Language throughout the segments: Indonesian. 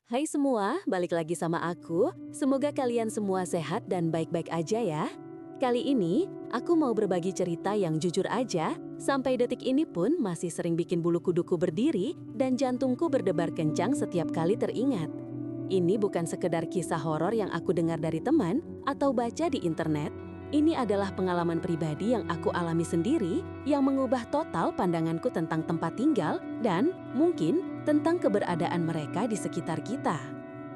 Hai semua, balik lagi sama aku. Semoga kalian semua sehat dan baik-baik aja ya. Kali ini, aku mau berbagi cerita yang jujur aja, sampai detik ini pun masih sering bikin bulu kuduku berdiri dan jantungku berdebar kencang setiap kali teringat. Ini bukan sekedar kisah horor yang aku dengar dari teman atau baca di internet. Ini adalah pengalaman pribadi yang aku alami sendiri yang mengubah total pandanganku tentang tempat tinggal dan mungkin tentang keberadaan mereka di sekitar kita.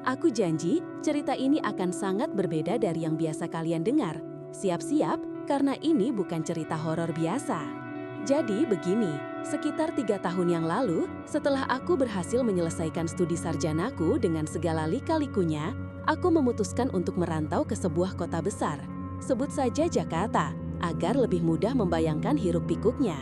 Aku janji cerita ini akan sangat berbeda dari yang biasa kalian dengar. Siap-siap karena ini bukan cerita horor biasa. Jadi begini, sekitar 3 tahun yang lalu, setelah aku berhasil menyelesaikan studi sarjanaku dengan segala lika-likunya, aku memutuskan untuk merantau ke sebuah kota besar. Sebut saja Jakarta, agar lebih mudah membayangkan hiruk-pikuknya.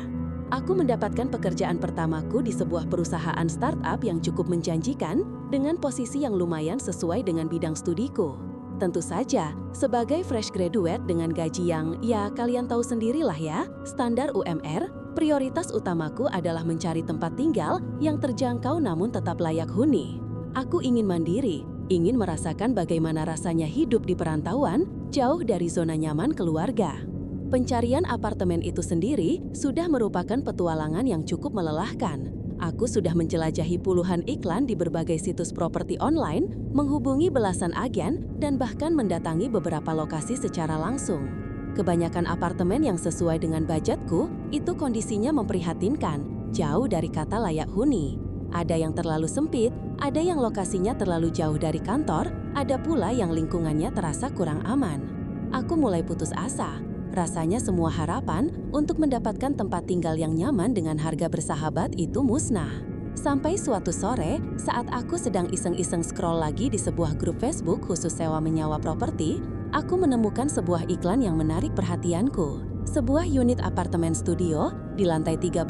Aku mendapatkan pekerjaan pertamaku di sebuah perusahaan startup yang cukup menjanjikan dengan posisi yang lumayan sesuai dengan bidang studiku. Tentu saja, sebagai fresh graduate dengan gaji yang, ya kalian tahu sendirilah ya, standar UMR, prioritas utamaku adalah mencari tempat tinggal yang terjangkau namun tetap layak huni. Aku ingin mandiri, ingin merasakan bagaimana rasanya hidup di perantauan, jauh dari zona nyaman keluarga. Pencarian apartemen itu sendiri sudah merupakan petualangan yang cukup melelahkan. Aku sudah menjelajahi puluhan iklan di berbagai situs properti online, menghubungi belasan agen, dan bahkan mendatangi beberapa lokasi secara langsung. Kebanyakan apartemen yang sesuai dengan budgetku itu kondisinya memprihatinkan, jauh dari kata layak huni. Ada yang terlalu sempit, ada yang lokasinya terlalu jauh dari kantor, ada pula yang lingkungannya terasa kurang aman. Aku mulai putus asa. Rasanya semua harapan untuk mendapatkan tempat tinggal yang nyaman dengan harga bersahabat itu musnah. Sampai suatu sore, saat aku sedang iseng-iseng scroll lagi di sebuah grup Facebook khusus sewa menyewa properti, aku menemukan sebuah iklan yang menarik perhatianku. Sebuah unit apartemen studio di lantai 13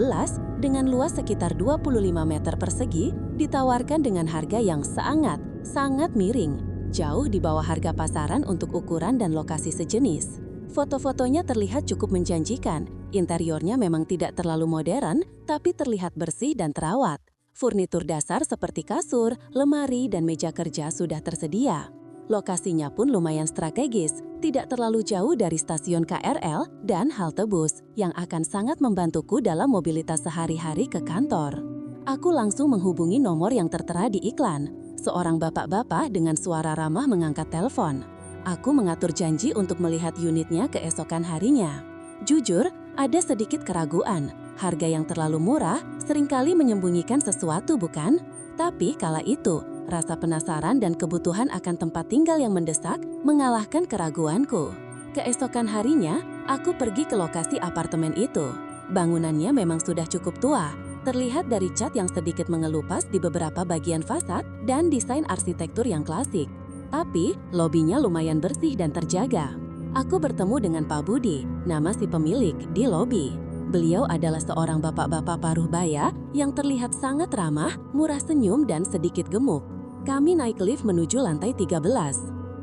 dengan luas sekitar 25 meter persegi ditawarkan dengan harga yang sangat miring, jauh di bawah harga pasaran untuk ukuran dan lokasi sejenis. Foto-fotonya terlihat cukup menjanjikan, interiornya memang tidak terlalu modern, tapi terlihat bersih dan terawat. Furnitur dasar seperti kasur, lemari, dan meja kerja sudah tersedia. Lokasinya pun lumayan strategis, tidak terlalu jauh dari stasiun KRL dan halte bus, yang akan sangat membantuku dalam mobilitas sehari-hari ke kantor. Aku langsung menghubungi nomor yang tertera di iklan. Seorang bapak-bapak dengan suara ramah mengangkat telepon. Aku mengatur janji untuk melihat unitnya keesokan harinya. Jujur, ada sedikit keraguan. Harga yang terlalu murah seringkali menyembunyikan sesuatu, bukan? Tapi kala itu, rasa penasaran dan kebutuhan akan tempat tinggal yang mendesak mengalahkan keraguanku. Keesokan harinya, aku pergi ke lokasi apartemen itu. Bangunannya memang sudah cukup tua, terlihat dari cat yang sedikit mengelupas di beberapa bagian fasad dan desain arsitektur yang klasik. Tapi, lobinya lumayan bersih dan terjaga. Aku bertemu dengan Pak Budi, nama si pemilik, di lobi. Beliau adalah seorang bapak-bapak paruh baya yang terlihat sangat ramah, murah senyum, dan sedikit gemuk. Kami naik lift menuju lantai 13.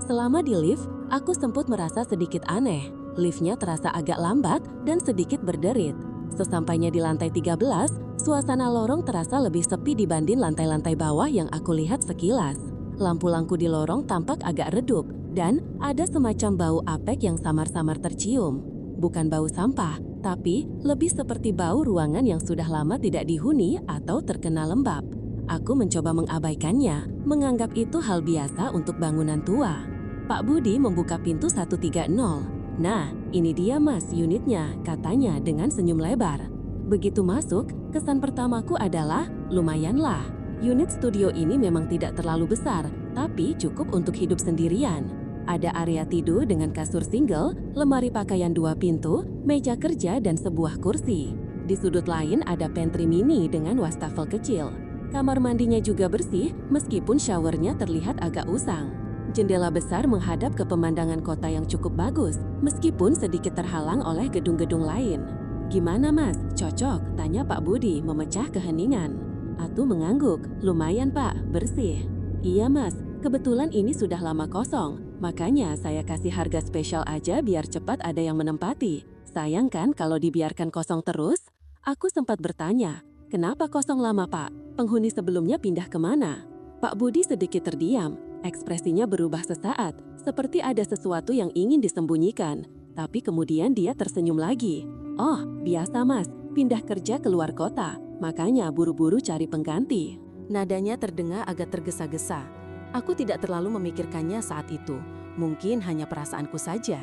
Selama di lift, aku sempat merasa sedikit aneh. Liftnya terasa agak lambat dan sedikit berderit. Sesampainya di lantai 13, suasana lorong terasa lebih sepi dibanding lantai-lantai bawah yang aku lihat sekilas. Lampu-lampu di lorong tampak agak redup, dan ada semacam bau apek yang samar-samar tercium. Bukan bau sampah, tapi lebih seperti bau ruangan yang sudah lama tidak dihuni atau terkena lembab. Aku mencoba mengabaikannya, menganggap itu hal biasa untuk bangunan tua. Pak Budi membuka pintu 130. "Nah, ini dia mas unitnya," katanya dengan senyum lebar. Begitu masuk, kesan pertamaku adalah, lumayanlah. Unit studio ini memang tidak terlalu besar, tapi cukup untuk hidup sendirian. Ada area tidur dengan kasur single, lemari pakaian 2 pintu, meja kerja, dan sebuah kursi. Di sudut lain ada pantry mini dengan wastafel kecil. Kamar mandinya juga bersih, meskipun showernya terlihat agak usang. Jendela besar menghadap ke pemandangan kota yang cukup bagus, meskipun sedikit terhalang oleh gedung-gedung lain. "Gimana mas, cocok?" tanya Pak Budi memecah keheningan. Atu mengangguk, "Lumayan pak, bersih." "Iya mas, kebetulan ini sudah lama kosong, makanya saya kasih harga spesial aja biar cepat ada yang menempati. Sayang kan kalau dibiarkan kosong terus?" Aku sempat bertanya, "Kenapa kosong lama pak? Penghuni sebelumnya pindah kemana?" Pak Budi sedikit terdiam. Ekspresinya berubah sesaat, seperti ada sesuatu yang ingin disembunyikan. Tapi kemudian dia tersenyum lagi. "Oh, biasa Mas, pindah kerja keluar kota. Makanya buru-buru cari pengganti." Nadanya terdengar agak tergesa-gesa. Aku tidak terlalu memikirkannya saat itu. Mungkin hanya perasaanku saja.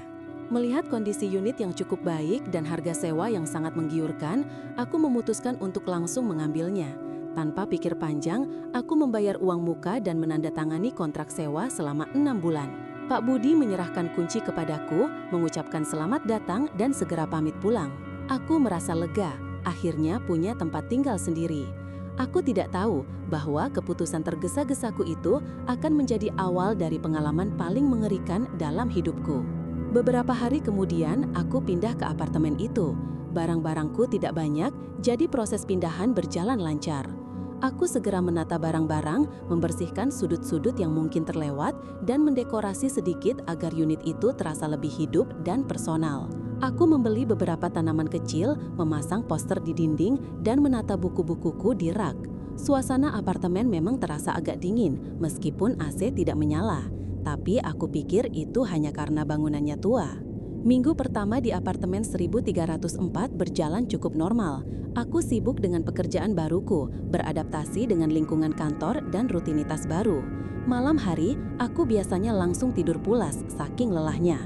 Melihat kondisi unit yang cukup baik dan harga sewa yang sangat menggiurkan, aku memutuskan untuk langsung mengambilnya. Tanpa pikir panjang, aku membayar uang muka dan menandatangani kontrak sewa selama 6 bulan. Pak Budi menyerahkan kunci kepadaku, mengucapkan selamat datang dan segera pamit pulang. Aku merasa lega, akhirnya punya tempat tinggal sendiri. Aku tidak tahu bahwa keputusan tergesa-gesaku itu akan menjadi awal dari pengalaman paling mengerikan dalam hidupku. Beberapa hari kemudian, aku pindah ke apartemen itu. Barang-barangku tidak banyak, jadi proses pindahan berjalan lancar. Aku segera menata barang-barang, membersihkan sudut-sudut yang mungkin terlewat, dan mendekorasi sedikit agar unit itu terasa lebih hidup dan personal. Aku membeli beberapa tanaman kecil, memasang poster di dinding, dan menata buku-bukuku di rak. Suasana apartemen memang terasa agak dingin, meskipun AC tidak menyala. Tapi aku pikir itu hanya karena bangunannya tua. Minggu pertama di apartemen 1304 berjalan cukup normal. Aku sibuk dengan pekerjaan baruku, beradaptasi dengan lingkungan kantor dan rutinitas baru. Malam hari, aku biasanya langsung tidur pulas saking lelahnya.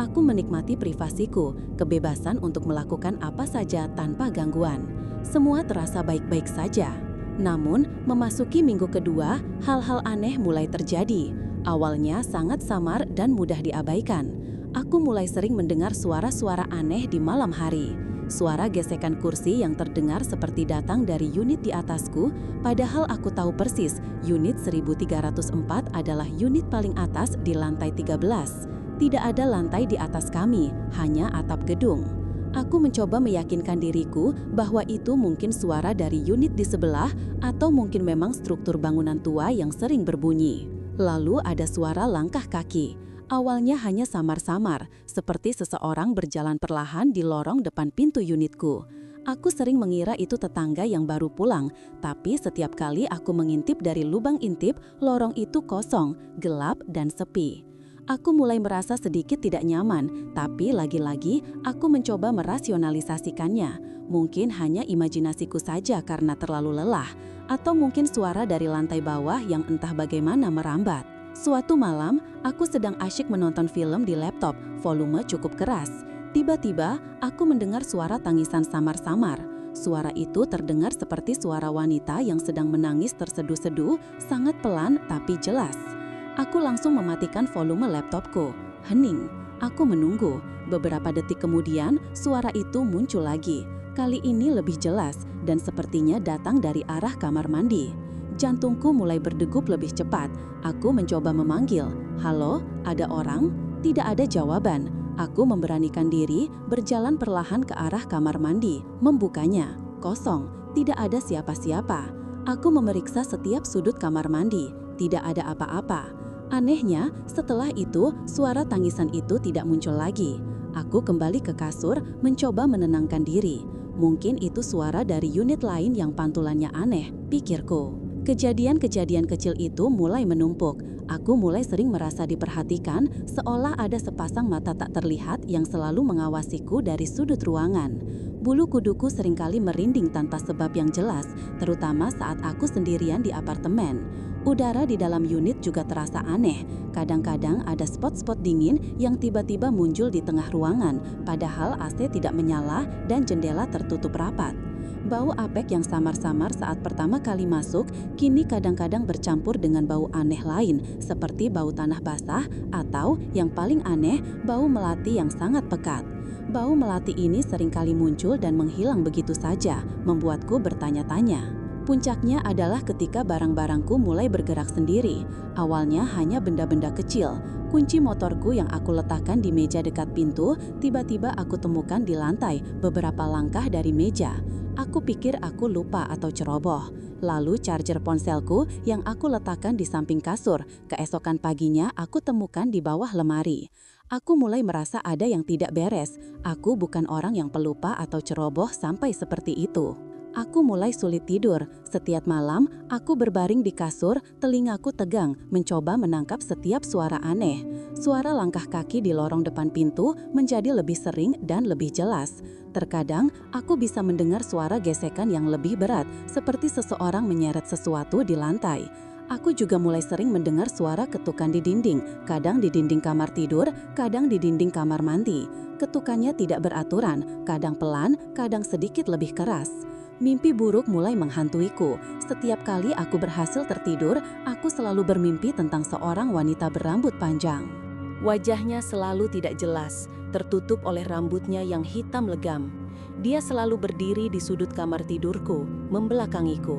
Aku menikmati privasiku, kebebasan untuk melakukan apa saja tanpa gangguan. Semua terasa baik-baik saja. Namun, memasuki minggu kedua, hal-hal aneh mulai terjadi. Awalnya sangat samar dan mudah diabaikan. Aku mulai sering mendengar suara-suara aneh di malam hari. Suara gesekan kursi yang terdengar seperti datang dari unit di atasku, padahal aku tahu persis unit 1304 adalah unit paling atas di lantai 13. Tidak ada lantai di atas kami, hanya atap gedung. Aku mencoba meyakinkan diriku bahwa itu mungkin suara dari unit di sebelah atau mungkin memang struktur bangunan tua yang sering berbunyi. Lalu ada suara langkah kaki. Awalnya hanya samar-samar, seperti seseorang berjalan perlahan di lorong depan pintu unitku. Aku sering mengira itu tetangga yang baru pulang, tapi setiap kali aku mengintip dari lubang intip, lorong itu kosong, gelap, dan sepi. Aku mulai merasa sedikit tidak nyaman, tapi lagi-lagi aku mencoba merasionalisasikannya. Mungkin hanya imajinasiku saja karena terlalu lelah, atau mungkin suara dari lantai bawah yang entah bagaimana merambat. Suatu malam, aku sedang asyik menonton film di laptop, volume cukup keras. Tiba-tiba, aku mendengar suara tangisan samar-samar. Suara itu terdengar seperti suara wanita yang sedang menangis terseduh-seduh, sangat pelan tapi jelas. Aku langsung mematikan volume laptopku. Hening. Aku menunggu. Beberapa detik kemudian, suara itu muncul lagi. Kali ini lebih jelas dan sepertinya datang dari arah kamar mandi. Jantungku mulai berdegup lebih cepat. Aku mencoba memanggil, "Halo, ada orang?" Tidak ada jawaban. Aku memberanikan diri, berjalan perlahan ke arah kamar mandi, membukanya. Kosong, tidak ada siapa-siapa. Aku memeriksa setiap sudut kamar mandi, tidak ada apa-apa. Anehnya, setelah itu, suara tangisan itu tidak muncul lagi. Aku kembali ke kasur, mencoba menenangkan diri. Mungkin itu suara dari unit lain yang pantulannya aneh, pikirku. Kejadian-kejadian kecil itu mulai menumpuk. Aku mulai sering merasa diperhatikan, seolah ada sepasang mata tak terlihat yang selalu mengawasiku dari sudut ruangan. Bulu kuduku seringkali merinding tanpa sebab yang jelas, terutama saat aku sendirian di apartemen. Udara di dalam unit juga terasa aneh. Kadang-kadang ada spot-spot dingin yang tiba-tiba muncul di tengah ruangan, padahal AC tidak menyala dan jendela tertutup rapat. Bau apek yang samar-samar saat pertama kali masuk, kini kadang-kadang bercampur dengan bau aneh lain, seperti bau tanah basah atau, yang paling aneh, bau melati yang sangat pekat. Bau melati ini seringkali muncul dan menghilang begitu saja, membuatku bertanya-tanya. Puncaknya adalah ketika barang-barangku mulai bergerak sendiri. Awalnya hanya benda-benda kecil. Kunci motorku yang aku letakkan di meja dekat pintu, tiba-tiba aku temukan di lantai beberapa langkah dari meja. Aku pikir aku lupa atau ceroboh. Lalu charger ponselku yang aku letakkan di samping kasur. Keesokan paginya aku temukan di bawah lemari. Aku mulai merasa ada yang tidak beres. Aku bukan orang yang pelupa atau ceroboh sampai seperti itu. Aku mulai sulit tidur. Setiap malam, aku berbaring di kasur, telingaku tegang, mencoba menangkap setiap suara aneh. Suara langkah kaki di lorong depan pintu menjadi lebih sering dan lebih jelas. Terkadang, aku bisa mendengar suara gesekan yang lebih berat, seperti seseorang menyeret sesuatu di lantai. Aku juga mulai sering mendengar suara ketukan di dinding, kadang di dinding kamar tidur, kadang di dinding kamar mandi. Ketukannya tidak beraturan, kadang pelan, kadang sedikit lebih keras. Mimpi buruk mulai menghantuiku. Setiap kali aku berhasil tertidur, aku selalu bermimpi tentang seorang wanita berambut panjang. Wajahnya selalu tidak jelas, tertutup oleh rambutnya yang hitam legam. Dia selalu berdiri di sudut kamar tidurku, membelakangiku.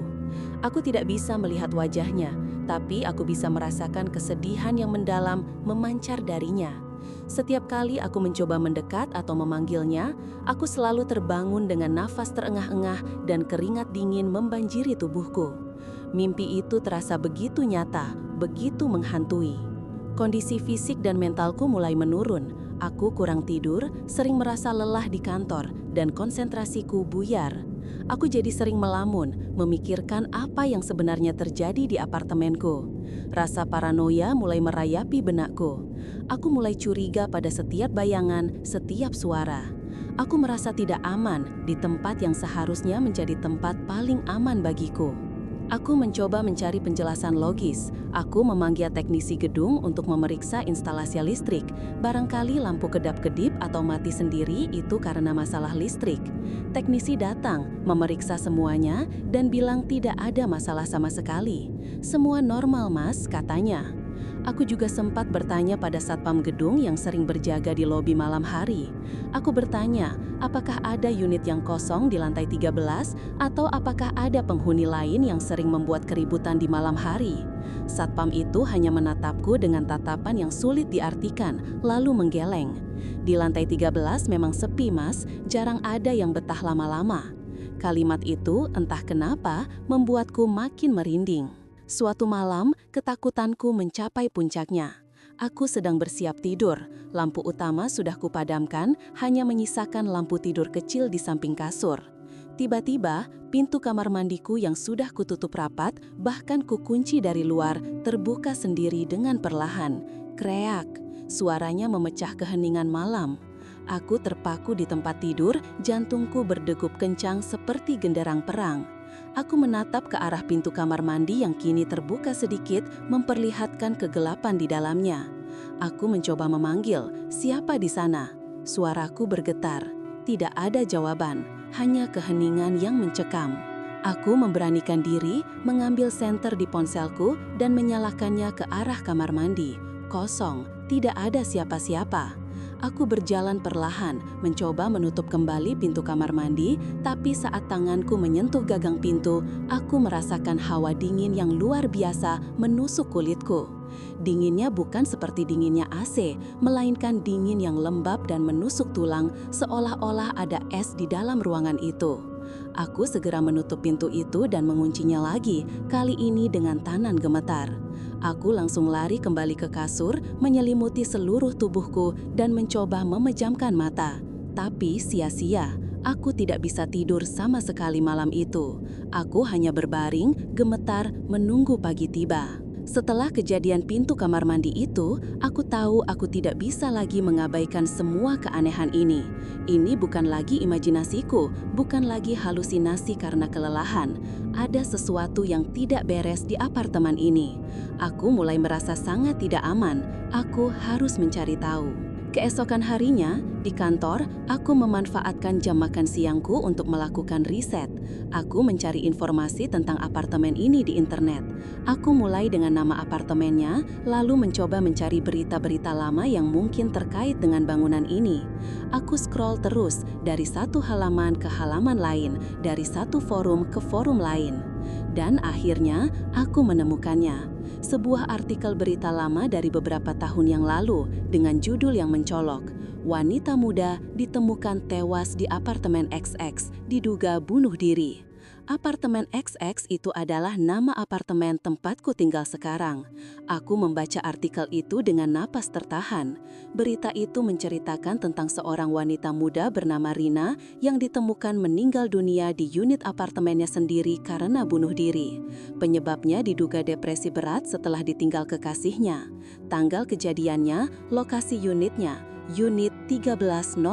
Aku tidak bisa melihat wajahnya, tapi aku bisa merasakan kesedihan yang mendalam memancar darinya. Setiap kali aku mencoba mendekat atau memanggilnya, aku selalu terbangun dengan nafas terengah-engah dan keringat dingin membanjiri tubuhku. Mimpi itu terasa begitu nyata, begitu menghantui. Kondisi fisik dan mentalku mulai menurun. Aku kurang tidur, sering merasa lelah di kantor, dan konsentrasiku buyar. Aku jadi sering melamun, memikirkan apa yang sebenarnya terjadi di apartemenku. Rasa paranoia mulai merayapi benakku. Aku mulai curiga pada setiap bayangan, setiap suara. Aku merasa tidak aman di tempat yang seharusnya menjadi tempat paling aman bagiku. Aku mencoba mencari penjelasan logis. Aku memanggil teknisi gedung untuk memeriksa instalasi listrik. Barangkali lampu kedap-kedip atau mati sendiri itu karena masalah listrik. Teknisi datang, memeriksa semuanya, dan bilang tidak ada masalah sama sekali. Semua normal, Mas, katanya. Aku juga sempat bertanya pada satpam gedung yang sering berjaga di lobi malam hari. Aku bertanya, apakah ada unit yang kosong di lantai 13 atau apakah ada penghuni lain yang sering membuat keributan di malam hari? Satpam itu hanya menatapku dengan tatapan yang sulit diartikan, lalu menggeleng. Di lantai 13 memang sepi, Mas, jarang ada yang betah lama-lama. Kalimat itu, entah kenapa, membuatku makin merinding. Suatu malam, ketakutanku mencapai puncaknya. Aku sedang bersiap tidur. Lampu utama sudah kupadamkan, hanya menyisakan lampu tidur kecil di samping kasur. Tiba-tiba, pintu kamar mandiku yang sudah kututup rapat, bahkan kukunci dari luar, terbuka sendiri dengan perlahan. Kreak, suaranya memecah keheningan malam. Aku terpaku di tempat tidur, jantungku berdegup kencang seperti genderang perang. Aku menatap ke arah pintu kamar mandi yang kini terbuka sedikit, memperlihatkan kegelapan di dalamnya. Aku mencoba memanggil, "Siapa di sana?" Suaraku bergetar. Tidak ada jawaban, hanya keheningan yang mencekam. Aku memberanikan diri, mengambil senter di ponselku dan menyalakannya ke arah kamar mandi. Kosong, tidak ada siapa-siapa. Aku berjalan perlahan, mencoba menutup kembali pintu kamar mandi, tapi saat tanganku menyentuh gagang pintu, aku merasakan hawa dingin yang luar biasa menusuk kulitku. Dinginnya bukan seperti dinginnya AC, melainkan dingin yang lembab dan menusuk tulang, seolah-olah ada es di dalam ruangan itu. Aku segera menutup pintu itu dan menguncinya lagi, kali ini dengan tanan gemetar. Aku langsung lari kembali ke kasur, menyelimuti seluruh tubuhku dan mencoba memejamkan mata. Tapi sia-sia, aku tidak bisa tidur sama sekali malam itu. Aku hanya berbaring, gemetar, menunggu pagi tiba. Setelah kejadian pintu kamar mandi itu, aku tahu aku tidak bisa lagi mengabaikan semua keanehan ini. Ini bukan lagi imajinasiku, bukan lagi halusinasi karena kelelahan. Ada sesuatu yang tidak beres di apartemen ini. Aku mulai merasa sangat tidak aman. Aku harus mencari tahu. Keesokan harinya, di kantor, aku memanfaatkan jam makan siangku untuk melakukan riset. Aku mencari informasi tentang apartemen ini di internet. Aku mulai dengan nama apartemennya, lalu mencoba mencari berita-berita lama yang mungkin terkait dengan bangunan ini. Aku scroll terus, dari satu halaman ke halaman lain, dari satu forum ke forum lain. Dan akhirnya, aku menemukannya. Sebuah artikel berita lama dari beberapa tahun yang lalu dengan judul yang mencolok, "Wanita muda ditemukan tewas di apartemen XX, diduga bunuh diri." Apartemen XX itu adalah nama apartemen tempatku tinggal sekarang. Aku membaca artikel itu dengan napas tertahan. Berita itu menceritakan tentang seorang wanita muda bernama Rina yang ditemukan meninggal dunia di unit apartemennya sendiri karena bunuh diri. Penyebabnya diduga depresi berat setelah ditinggal kekasihnya. Tanggal kejadiannya, lokasi unitnya, unit 1304,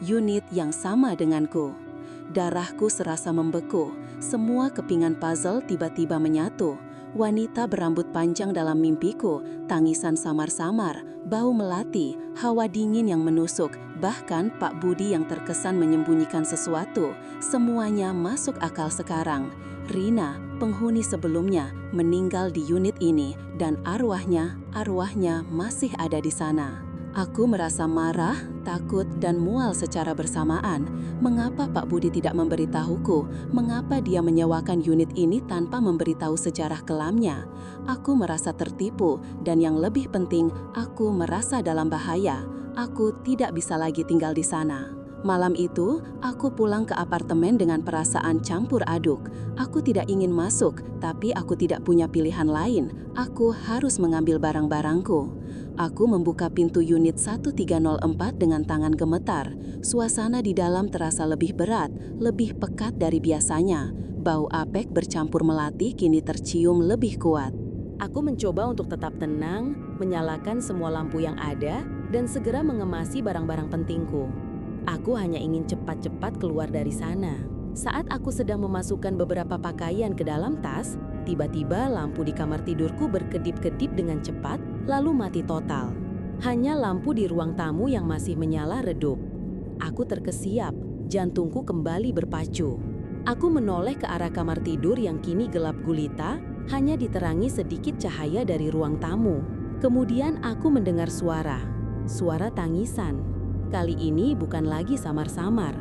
unit yang sama denganku. Darahku serasa membeku, semua kepingan puzzle tiba-tiba menyatu. Wanita berambut panjang dalam mimpiku, tangisan samar-samar, bau melati, hawa dingin yang menusuk, bahkan Pak Budi yang terkesan menyembunyikan sesuatu. Semuanya masuk akal sekarang. Rina, penghuni sebelumnya, meninggal di unit ini dan arwahnya masih ada di sana. Aku merasa marah, takut, dan mual secara bersamaan. Mengapa Pak Budi tidak memberitahuku? Mengapa dia menyewakan unit ini tanpa memberitahu sejarah kelamnya? Aku merasa tertipu, dan yang lebih penting, aku merasa dalam bahaya. Aku tidak bisa lagi tinggal di sana. Malam itu, aku pulang ke apartemen dengan perasaan campur aduk. Aku tidak ingin masuk, tapi aku tidak punya pilihan lain. Aku harus mengambil barang-barangku. Aku membuka pintu unit 1304 dengan tangan gemetar. Suasana di dalam terasa lebih berat, lebih pekat dari biasanya. Bau apek bercampur melati kini tercium lebih kuat. Aku mencoba untuk tetap tenang, menyalakan semua lampu yang ada, dan segera mengemasi barang-barang pentingku. Aku hanya ingin cepat-cepat keluar dari sana. Saat aku sedang memasukkan beberapa pakaian ke dalam tas, tiba-tiba lampu di kamar tidurku berkedip-kedip dengan cepat, lalu mati total. Hanya lampu di ruang tamu yang masih menyala redup. Aku terkesiap, jantungku kembali berpacu. Aku menoleh ke arah kamar tidur yang kini gelap gulita, hanya diterangi sedikit cahaya dari ruang tamu. Kemudian aku mendengar suara tangisan. Kali ini bukan lagi samar-samar.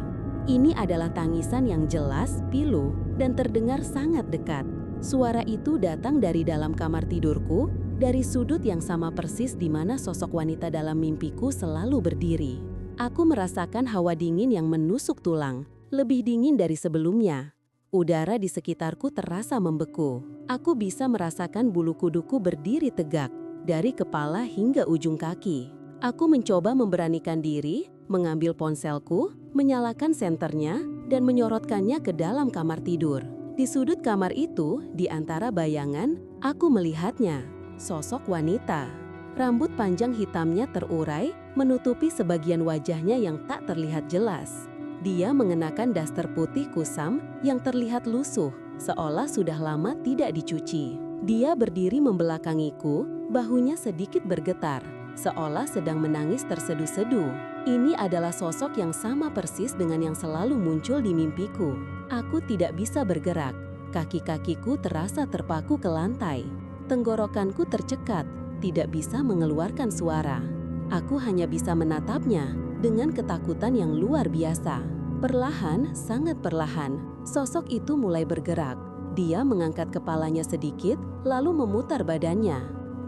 Ini adalah tangisan yang jelas, pilu, dan terdengar sangat dekat. Suara itu datang dari dalam kamar tidurku, dari sudut yang sama persis di mana sosok wanita dalam mimpiku selalu berdiri. Aku merasakan hawa dingin yang menusuk tulang, lebih dingin dari sebelumnya. Udara di sekitarku terasa membeku. Aku bisa merasakan bulu kuduku berdiri tegak, dari kepala hingga ujung kaki. Aku mencoba memberanikan diri, mengambil ponselku, menyalakan senternya, dan menyorotkannya ke dalam kamar tidur. Di sudut kamar itu, di antara bayangan, aku melihatnya. Sosok wanita. Rambut panjang hitamnya terurai, menutupi sebagian wajahnya yang tak terlihat jelas. Dia mengenakan daster putih kusam yang terlihat lusuh, seolah sudah lama tidak dicuci. Dia berdiri membelakangiku, bahunya sedikit bergetar, seolah sedang menangis terseduh-seduh. Ini adalah sosok yang sama persis dengan yang selalu muncul di mimpiku. Aku tidak bisa bergerak, kaki-kakiku terasa terpaku ke lantai. Tenggorokanku tercekat, tidak bisa mengeluarkan suara. Aku hanya bisa menatapnya dengan ketakutan yang luar biasa. Perlahan, sangat perlahan, sosok itu mulai bergerak. Dia mengangkat kepalanya sedikit, lalu memutar badannya.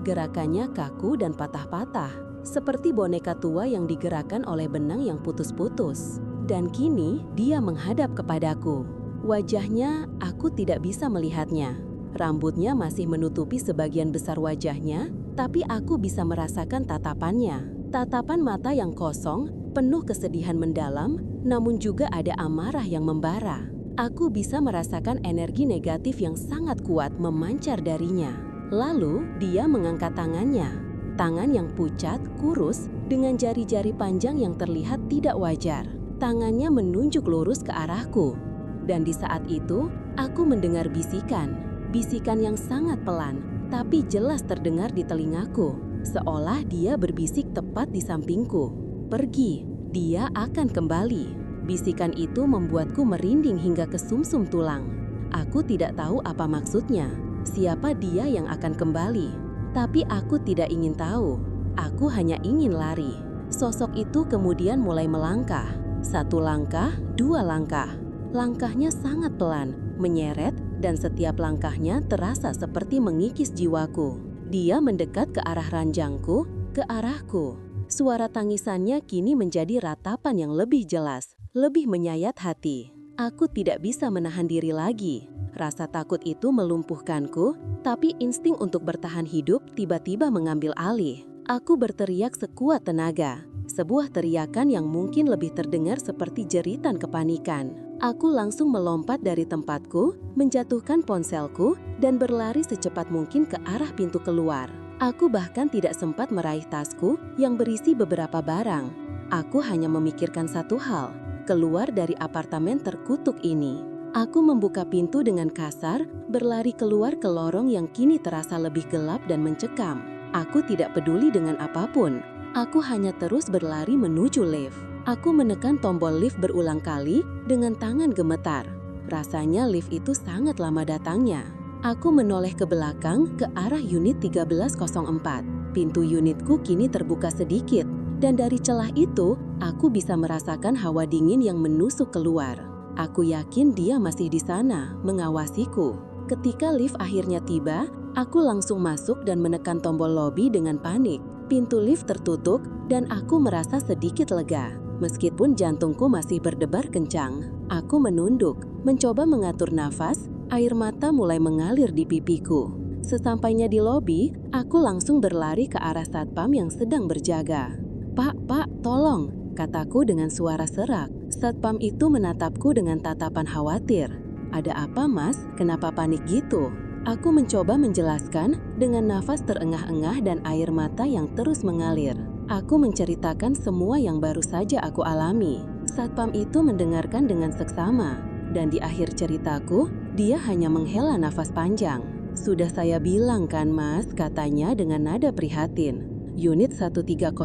Gerakannya kaku dan patah-patah, seperti boneka tua yang digerakkan oleh benang yang putus-putus. Dan kini dia menghadap kepadaku. Wajahnya aku tidak bisa melihatnya. Rambutnya masih menutupi sebagian besar wajahnya, tapi aku bisa merasakan tatapannya. Tatapan mata yang kosong, penuh kesedihan mendalam, namun juga ada amarah yang membara. Aku bisa merasakan energi negatif yang sangat kuat memancar darinya. Lalu dia mengangkat tangannya. Tangan yang pucat, kurus, dengan jari-jari panjang yang terlihat tidak wajar. Tangannya menunjuk lurus ke arahku. Dan di saat itu, aku mendengar bisikan. Bisikan yang sangat pelan, tapi jelas terdengar di telingaku. Seolah dia berbisik tepat di sampingku. Pergi, dia akan kembali. Bisikan itu membuatku merinding hingga ke sumsum tulang. Aku tidak tahu apa maksudnya. Siapa dia yang akan kembali? Tapi aku tidak ingin tahu. Aku hanya ingin lari. Sosok itu kemudian mulai melangkah. 1 langkah, 2 langkah. Langkahnya sangat pelan, menyeret, dan setiap langkahnya terasa seperti mengikis jiwaku. Dia mendekat ke arah ranjangku, ke arahku. Suara tangisannya kini menjadi ratapan yang lebih jelas, lebih menyayat hati. Aku tidak bisa menahan diri lagi. Rasa takut itu melumpuhkanku, tapi insting untuk bertahan hidup tiba-tiba mengambil alih. Aku berteriak sekuat tenaga. Sebuah teriakan yang mungkin lebih terdengar seperti jeritan kepanikan. Aku langsung melompat dari tempatku, menjatuhkan ponselku, dan berlari secepat mungkin ke arah pintu keluar. Aku bahkan tidak sempat meraih tasku yang berisi beberapa barang. Aku hanya memikirkan satu hal, keluar dari apartemen terkutuk ini. Aku membuka pintu dengan kasar, berlari keluar ke lorong yang kini terasa lebih gelap dan mencekam. Aku tidak peduli dengan apapun. Aku hanya terus berlari menuju lift. Aku menekan tombol lift berulang kali dengan tangan gemetar. Rasanya lift itu sangat lama datangnya. Aku menoleh ke belakang ke arah unit 1304. Pintu unitku kini terbuka sedikit, dan dari celah itu, aku bisa merasakan hawa dingin yang menusuk keluar. Aku yakin dia masih di sana, mengawasiku. Ketika lift akhirnya tiba, aku langsung masuk dan menekan tombol lobi dengan panik. Pintu lift tertutup dan aku merasa sedikit lega. Meskipun jantungku masih berdebar kencang, aku menunduk, mencoba mengatur nafas, air mata mulai mengalir di pipiku. Sesampainya di lobi, aku langsung berlari ke arah satpam yang sedang berjaga. Pak, tolong, kataku dengan suara serak. Satpam itu menatapku dengan tatapan khawatir. Ada apa, Mas? Kenapa panik gitu? Aku mencoba menjelaskan dengan nafas terengah-engah dan air mata yang terus mengalir. Aku menceritakan semua yang baru saja aku alami. Satpam itu mendengarkan dengan seksama, dan di akhir ceritaku, dia hanya menghela nafas panjang. Sudah saya bilang kan, Mas, katanya dengan nada prihatin. Unit 1304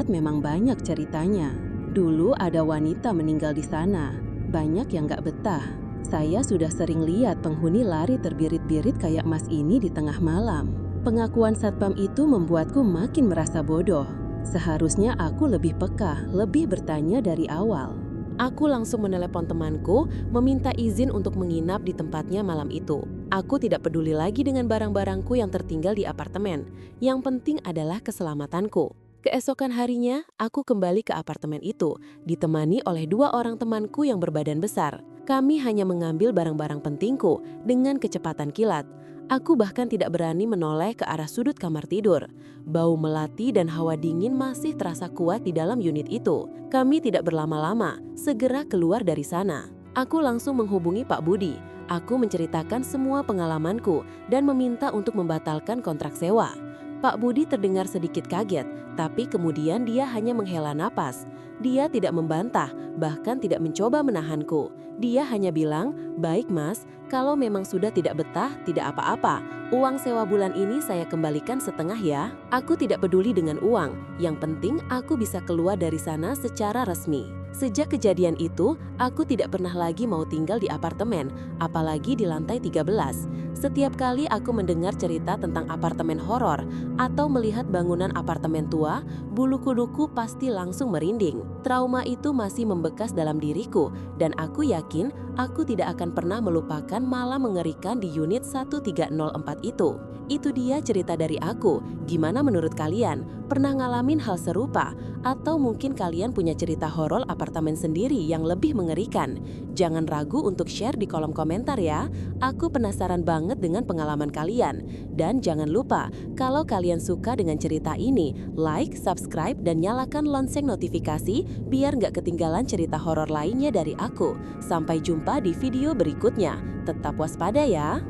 memang banyak ceritanya. Dulu ada wanita meninggal di sana. Banyak yang gak betah. Saya sudah sering lihat penghuni lari terbirit-birit kayak Mas ini di tengah malam. Pengakuan satpam itu membuatku makin merasa bodoh. Seharusnya aku lebih peka, lebih bertanya dari awal. Aku langsung menelepon temanku, meminta izin untuk menginap di tempatnya malam itu. Aku tidak peduli lagi dengan barang-barangku yang tertinggal di apartemen. Yang penting adalah keselamatanku. Keesokan harinya, aku kembali ke apartemen itu, ditemani oleh 2 orang temanku yang berbadan besar. Kami hanya mengambil barang-barang pentingku dengan kecepatan kilat. Aku bahkan tidak berani menoleh ke arah sudut kamar tidur. Bau melati dan hawa dingin masih terasa kuat di dalam unit itu. Kami tidak berlama-lama, segera keluar dari sana. Aku langsung menghubungi Pak Budi. Aku menceritakan semua pengalamanku dan meminta untuk membatalkan kontrak sewa. Pak Budi terdengar sedikit kaget, tapi kemudian dia hanya menghela napas. Dia tidak membantah, bahkan tidak mencoba menahanku. Dia hanya bilang, "Baik Mas, kalau memang sudah tidak betah, tidak apa-apa. Uang sewa bulan ini saya kembalikan setengah ya." Aku tidak peduli dengan uang, yang penting aku bisa keluar dari sana secara resmi. Sejak kejadian itu, aku tidak pernah lagi mau tinggal di apartemen, apalagi di lantai 13. Setiap kali aku mendengar cerita tentang apartemen horor atau melihat bangunan apartemen tua, bulu kuduku pasti langsung merinding. Trauma itu masih membekas dalam diriku, dan aku yakin aku tidak akan pernah melupakan malam mengerikan di unit 1304 itu. Itu dia cerita dari aku. Gimana menurut kalian? Pernah ngalamin hal serupa? Atau mungkin kalian punya cerita horor apartemen sendiri yang lebih mengerikan? Jangan ragu untuk share di kolom komentar ya. Aku penasaran banget dengan pengalaman kalian. Dan jangan lupa, kalau kalian suka dengan cerita ini, like, subscribe, dan nyalakan lonceng notifikasi biar nggak ketinggalan cerita horor lainnya dari aku. Sampai jumpa di video berikutnya. Tetap waspada ya.